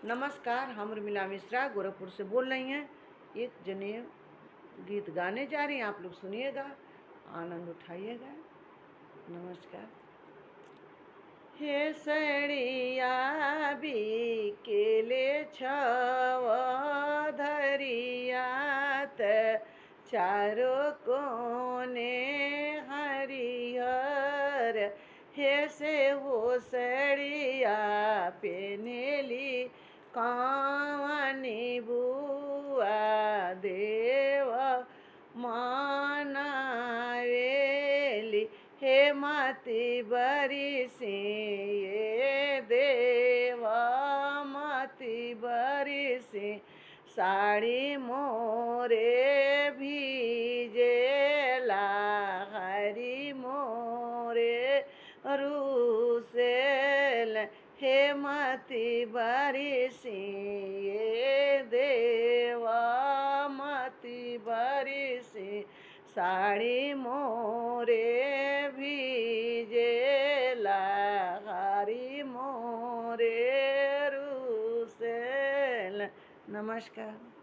नमस्कार, हम उर्मिला मिश्रा गोरखपुर से बोल रही हैं। एक जने गीत गाने जा रही हैं, आप लोग सुनिएगा, आनंद उठाइएगा। नमस्कार। हे सड़िया बिकेले छव धरिया त चारो कोने हरिहर, हे से हो सड़िया पेनेली कावनी बुआ देव मानावेली, हे माती बरिसी ये देवा माती बरिसी, साड़ी मोरे भीजेला हरी मोरे रूसेल, हे माती बरिसी ये देवा माती बरिसी, साड़ी मोरे भीजेला हरी मोरे रूसेल। नमस्कार।